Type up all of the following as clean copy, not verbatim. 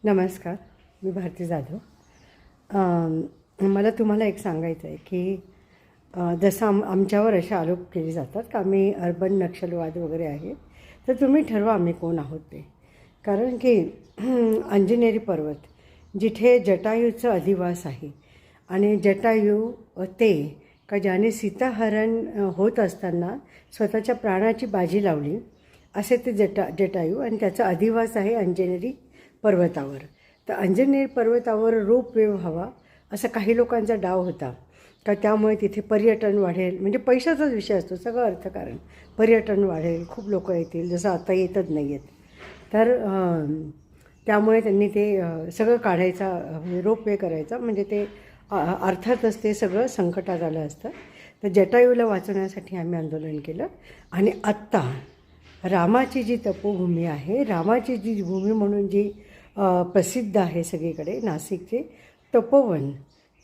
नमस्कार, मी भारती जाधव. मला तुम्हाला एक सांगायचं आहे की जसं आमच्यावर असे आरोप केले जातात की आम्ही अर्बन नक्षलवाद वगैरे आहे, तर तुम्ही ठरवा आम्ही कोण आहोत ते. कारण की अंजनेरी पर्वत जिथे जटायूचं अधिवास आहे आणि जटायू ते का ज्याने सीताहरण होत असताना स्वतःच्या प्राणाची बाजी लावली, असे ते जटायू आणि त्याचा अधिवास आहे अंजनेरी पर्वतावर. तर अंजनेरी पर्वतावर रोपवे व्हावा असा काही लोकांचा डाव होता का त्यामुळे तिथे पर्यटन वाढेल, म्हणजे पैशाचाच विषय असतो सगळं अर्थकारण. पर्यटन वाढेल, खूप लोक येतील, जसं आता येतच नाही आहेत. तर त्यामुळे त्यांनी ते सगळं काढायचा, रोपवे करायचा, म्हणजे ते अर्थातच ते सगळं संकटात आलं असतं. तर जटायूला वाचवण्यासाठी आम्ही आंदोलन केलं. आणि आत्ता रामाची जी तपोभूमी आहे, रामाची जी भूमी म्हणून जी प्रसिद्ध आहे सगळीकडे, नाशिकचे तपोवन,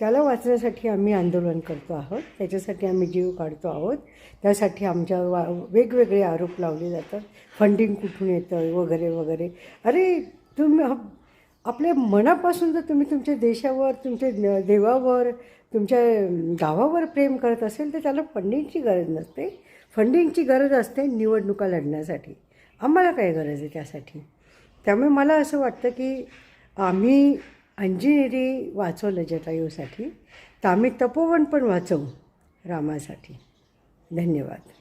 त्याला वाचण्यासाठी आम्ही आंदोलन करतो आहोत. त्याच्यासाठी आम्ही जीव काढतो आहोत. त्यासाठी आमच्यावर वेगवेगळे आरोप लावले जातात, फंडिंग कुठून येतं वगैरे वगैरे. अरे तुम्ही आपल्या मनापासून जर तुम्ही तुमच्या देशावर, तुमच्या देवावर, तुमच्या गावावर प्रेम करत असेल तर त्याला फंडिंगची गरज नसते. फंडिंगची गरज असते निवडणुका लढण्यासाठी. आम्हाला काय गरज आहे त्यासाठी? त्यामुळे मला असं वाटतं की आम्ही अंजनेरी वाचवलं जटायूसाठी, तर आम्ही तपोवन पण वाचवू रामासाठी. धन्यवाद.